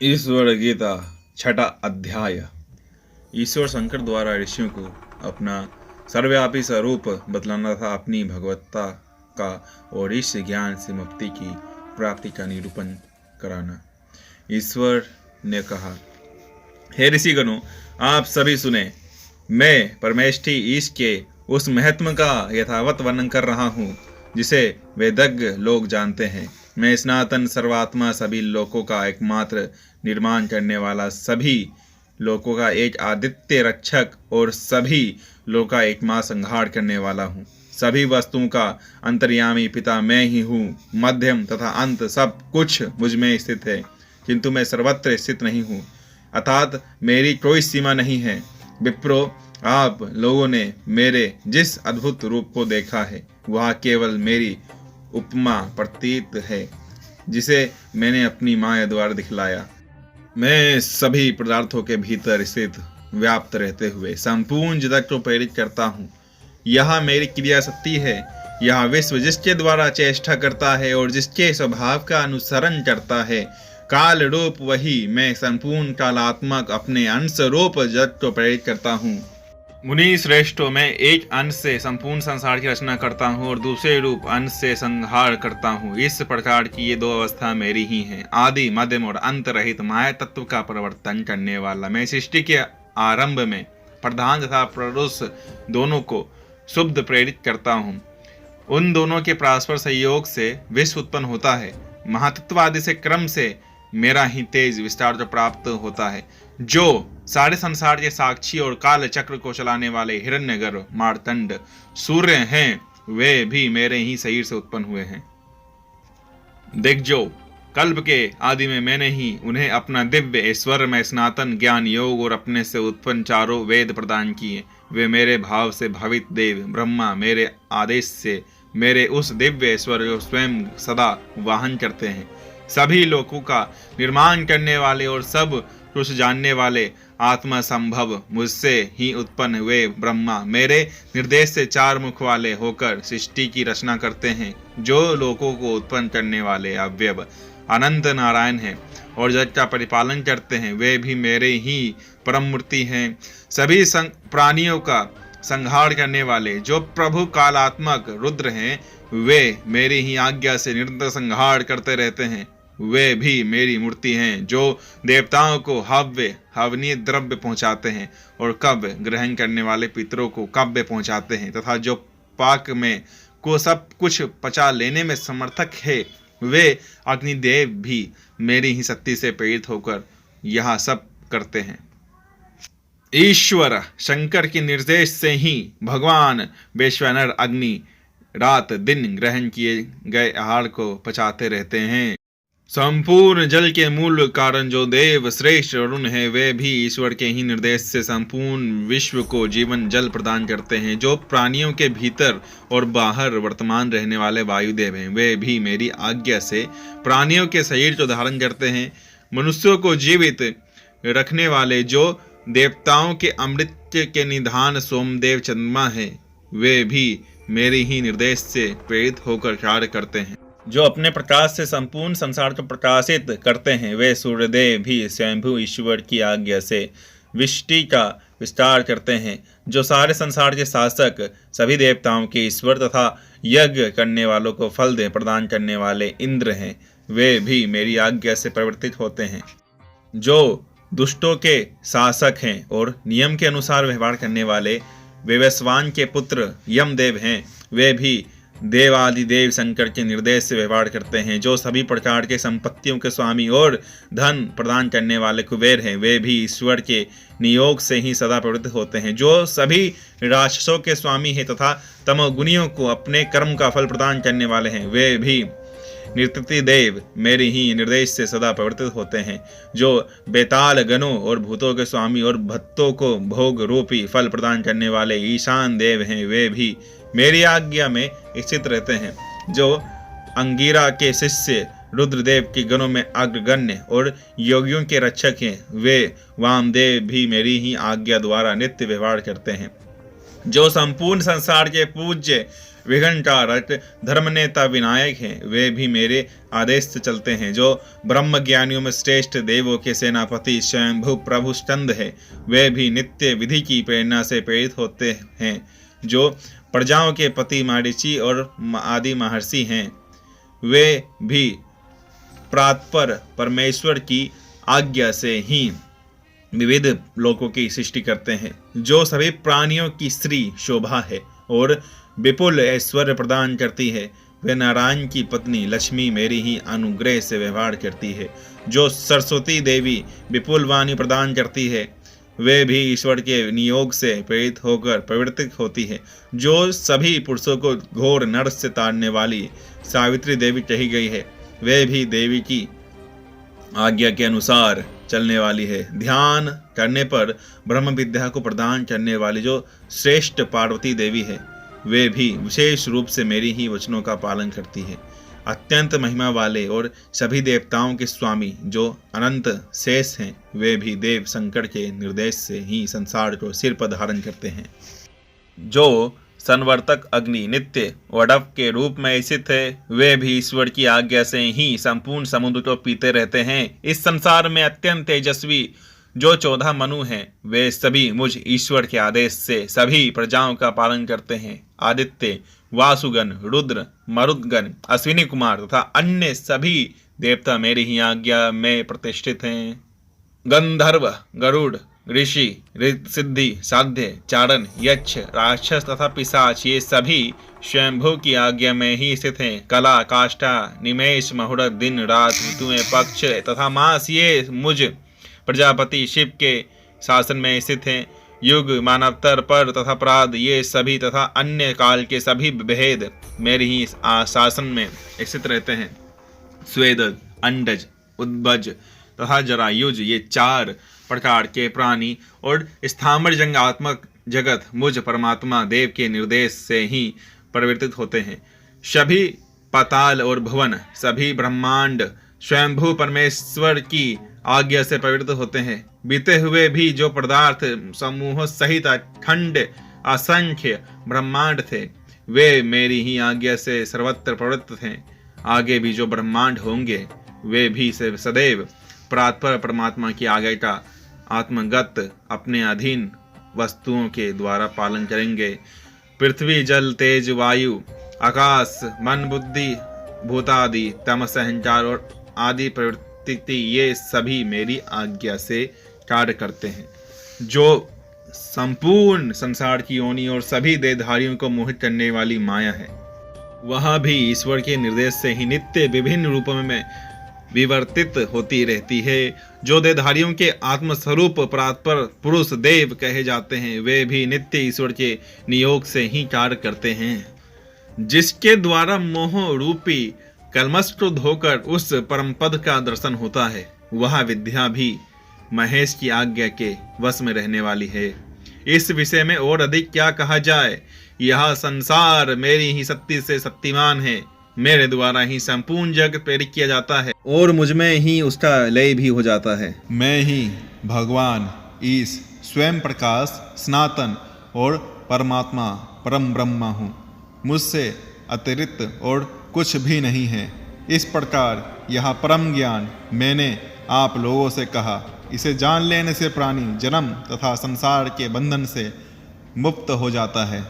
ईश्वर गीता छठा अध्याय। ईश्वर शंकर द्वारा ऋषियों को अपना सर्वव्यापी स्वरूप बतलाना था, अपनी भगवत्ता का और इस ज्ञान से मुक्ति की प्राप्ति का निरूपण कराना। ईश्वर ने कहा, हे ऋषिगणों, आप सभी सुने। मैं परमेष्ठी ईश के उस महत्व का यथावत वर्णन कर रहा हूँ जिसे वेदज्ञ लोग जानते हैं। मैं सनातन सर्वात्मा, सभी लोकों का एकमात्र निर्माण करने वाला, सभी लोकों का एक आदित्य रक्षक और सभी लोगों का एकमात्र संहार करने वाला हूँ। सभी वस्तुओं का अंतर्यामी पिता मैं ही हूँ। मध्यम तथा अंत सब कुछ मुझ में स्थित है, किंतु मैं सर्वत्र स्थित नहीं हूँ, अर्थात मेरी कोई सीमा नहीं है। विप्रो, आप लोगों ने मेरे जिस अद्भुत रूप को देखा है वह केवल मेरी उपमा प्रतीत है, जिसे मैंने अपनी माया द्वारा दिखलाया। मैं सभी पदार्थों के भीतर स्थित व्याप्त रहते हुए संपूर्ण जगत को प्रेरित करता हूँ। यह मेरी क्रिया शक्ति है। यह विश्व जिसके द्वारा चेष्टा करता है और जिसके स्वभाव का अनुसरण करता है, काल रूप वही मैं संपूर्ण कालात्मक अपने अंश रूप जगत को प्रेरित करता हूँ। मुनि श्रेष्ठों, मैं एक अंश से संपूर्ण संसार की रचना करता हूँ और दूसरे रूप अंश से संहार करता हूँ। इस प्रकार की ये दो अवस्था मेरी ही हैं। आदि, मध्यम और अंत रहित माया तत्व का परिवर्तन करने वाला मैं सृष्टि के आरंभ में प्रधान तथा पुरुष दोनों को शुद्ध प्रेरित करता हूँ। उन दोनों के परस्पर सहयोग से विश्व उत्पन्न होता है। महातत्व आदि से क्रम से मेरा ही तेज विस्तार जो प्राप्त होता है। जो सारे संसार के साक्षी और काल चक्र को चलाने वाले हिरण्यगर्भ, मार्तंड, सूर्य हैं, वे भी मेरे ही शरीर से उत्पन्न हुए हैं। देख, जो कल्प के आदि में मैंने ही उन्हें अपना दिव्य ऐश्वर्य में सनातन ज्ञान, योग और अपने से उत्पन्न चारों वेद प्रदान किए। वे मेरे भाव से भावित देव ब्रह्मा मेरे आदेश से मेरे उस दिव्य ऐश्वर्य को स्वयं सदा वाहन करते हैं। सभी लोगों का निर्माण करने वाले और सब कुछ जानने वाले आत्मा संभव मुझसे ही उत्पन्न हुए ब्रह्मा मेरे निर्देश से चार मुख वाले होकर सृष्टि की रचना करते हैं। जो लोगों को उत्पन्न करने वाले अव्यव अनंत नारायण हैं और जगत का परिपालन करते हैं, वे भी मेरे ही परम मूर्ति हैं। सभी प्राणियों का संहार करने वाले जो प्रभु कालात्मक रुद्र हैं, वे मेरी ही आज्ञा से निरंतर संहार करते रहते हैं। वे भी मेरी मूर्ति हैं। जो देवताओं को हव्य हवनीय द्रव्य पहुंचाते हैं और कव्य ग्रहण करने वाले पितरों को कव्य पहुंचाते हैं, तथा जो पाक में को सब कुछ पचा लेने में समर्थक है, वे अग्निदेव भी मेरी ही शक्ति से प्रेरित होकर यह सब करते हैं। ईश्वर शंकर के निर्देश से ही भगवान वैश्वानर अग्नि रात दिन ग्रहण किए गए आहार को पचाते रहते हैं। संपूर्ण जल के मूल कारण जो देव श्रेष्ठ वरुण है, वे भी ईश्वर के ही निर्देश से संपूर्ण विश्व को जीवन जल प्रदान करते हैं। जो प्राणियों के भीतर और बाहर वर्तमान रहने वाले वायुदेव हैं, वे भी मेरी आज्ञा से प्राणियों के शरीर को धारण करते हैं। मनुष्यों को जीवित रखने वाले जो देवताओं के अमृत के निधान सोमदेव चंद्रमा है, वे भी मेरे ही निर्देश से प्रेरित होकर कार्य करते हैं। जो अपने प्रकाश से संपूर्ण संसार को प्रकाशित करते हैं, वे सूर्यदेव भी स्वयंभू ईश्वर की आज्ञा से विष्टि का विस्तार करते हैं। जो सारे संसार के शासक, सभी देवताओं के ईश्वर तथा यज्ञ करने वालों को फल दे प्रदान करने वाले इंद्र हैं, वे भी मेरी आज्ञा से परिवर्तित होते हैं। जो दुष्टों के शासक हैं और नियम के अनुसार व्यवहार करने वाले वैवस्वान के पुत्र यमदेव हैं, वे भी देवादिदेव शंकर के निर्देश से व्यवहार करते हैं। जो सभी प्रकार के संपत्तियों के स्वामी और धन प्रदान करने वाले कुबेर हैं, वे भी ईश्वर के नियोग से ही सदा प्रवृत्त होते हैं। जो सभी राक्षसों के स्वामी हैं तथा तमोगुणियों को अपने कर्म का फल प्रदान करने वाले हैं, वे भी नृत्यति देव मेरे ही निर्देश से सदा प्रवर्तित होते हैं। जो बेताल गणों और भूतों के स्वामी और भक्तों को भोग रूपी फल प्रदान करने वाले ईशान देव हैं, वे भी मेरी आज्ञा में स्थित रहते हैं। जो अंगिरा के शिष्य रुद्रदेव के गणों में अग्रगण्य और योगियों के रक्षक हैं, वे वामदेव भी मेरी ही आज्ञा द्वारा नित्य व्यवहार करते हैं। जो संपूर्ण संसार के पूज्य विघ्नकारक धर्मनेता विनायक हैं, वे भी मेरे आदेश से चलते हैं। जो ब्रह्म ज्ञानियों में श्रेष्ठ देवों के सेनापति स्वयंभू प्रभु स्कंद है, वे भी नित्य विधि की प्रेरणा से प्रेरित होते हैं। जो प्रजाओं के पति मारीचि और आदि महर्षि हैं, वे भी प्रातपर परमेश्वर की आज्ञा से ही विविध लोकों की सृष्टि करते हैं। जो सभी प्राणियों की स्त्री शोभा है और विपुल ऐश्वर्य प्रदान करती है, वे नारायण की पत्नी लक्ष्मी मेरी ही अनुग्रह से व्यवहार करती है। जो सरस्वती देवी विपुल वाणी प्रदान करती है, वे भी ईश्वर के नियोग से प्रेरित होकर प्रवर्तित होती है। जो सभी पुरुषों को घोर नरक से ताड़ने वाली सावित्री देवी कही गई है, वे भी देवी की आज्ञा के अनुसार चलने वाली है। ध्यान करने पर ब्रह्म विद्या को प्रदान करने वाली जो श्रेष्ठ पार्वती देवी है, वे भी विशेष रूप से मेरी ही वचनों का पालन करती है। अत्यंत महिमा वाले और सभी देवताओं के स्वामी जो अनंत शेष हैं, वे भी देव शंकर के निर्देश से ही संसार को सिर पर धारण करते हैं। जो संवर्तक अग्नि नित्य वडव के रूप में स्थित है, वे भी ईश्वर की आज्ञा से ही संपूर्ण समुद्र को पीते रहते हैं। इस संसार में अत्यंत तेजस्वी जो 14 मनु हैं, वे सभी मुझ ईश्वर के आदेश से सभी प्रजाओं का पालन करते हैं। आदित्य, वासुगण, रुद्र, मरुदगण, अश्विनी कुमार तथा अन्य सभी देवता मेरी ही आज्ञा में प्रतिष्ठित हैं। गंधर्व, गरुड़, ऋषि, सिद्धि, साध्य, चारण, यक्ष, राक्षस तथा पिशाच, ये सभी स्वयंभू की आज्ञा में ही स्थित हैं। कला, काष्ठा, निमेष, मुहूर्त, दिन रात, ऋतुएं, पक्ष तथा मास, ये मुझ प्रजापति शिव के शासन में स्थित हैं। युग, मानवतर, पर तथा प्राद, ये सभी तथा अन्य काल के सभी भेद मेरे ही शासन में स्थित रहते हैं। स्वेद, अंडज, उद्भज तथा जरायुज, ये 4 प्रकार के प्राणी और स्थावर जंगात्मक जगत मुझ परमात्मा देव के निर्देश से ही परिवर्तित होते हैं। सभी पाताल और भुवन, सभी ब्रह्मांड स्वयंभू परमेश्वर की आज्ञा से प्रवृत्त होते हैं। बीते हुए भी जो पदार्थ समूह सहित अखंड असंख्य ब्रह्मांड थे, वे मेरी ही आज्ञा से सर्वत्र प्रवृत्त हैं। आगे भी जो ब्रह्मांड होंगे, वे भी सदैव प्रातपर परमात्मा की आज्ञा का आत्मगत अपने अधीन वस्तुओं के द्वारा पालन करेंगे। पृथ्वी, जल, तेज, वायु, आकाश, मन, बुद्धि, भूतादि, तमस, अहंकार और आदि प्रवृत्ति, ये सभी मेरी आज्ञा से कार्य करते हैं। जो संपूर्ण संसार की योनि और सभी देहधारियों को मोहित करने वाली माया है, वह भी ईश्वर के निर्देश से ही नित्य विभिन्न रूपों में विवर्तित होती रहती है। जो देहधारियों के आत्मस्वरूप परात्पर पुरुष देव कहे जाते हैं, वे भी नित्य ईश्वर के नियोग से ही कार्य करते हैं। जिसके द्वारा मोह रूपी कलमश को धोकर उस परम पद का दर्शन होता है, वह विद्या भी महेश की आज्ञा के वश में रहने वाली है। इस विषय में और अधिक क्या कहा जाए। यह संसार मेरी ही शक्ति से शक्तिमान है। मेरे द्वारा ही संपूर्ण जगत प्रेरित किया जाता है और मुझ में ही उसका लय भी हो जाता है। मैं ही भगवान ईश स्वयं प्रकाश सनातन और परमात्मा परम ब्रह्मा हूँ। मुझसे अतिरिक्त और कुछ भी नहीं है। इस प्रकार यह परम ज्ञान मैंने आप लोगों से कहा। इसे जान लेने से प्राणी जन्म तथा संसार के बंधन से मुक्त हो जाता है।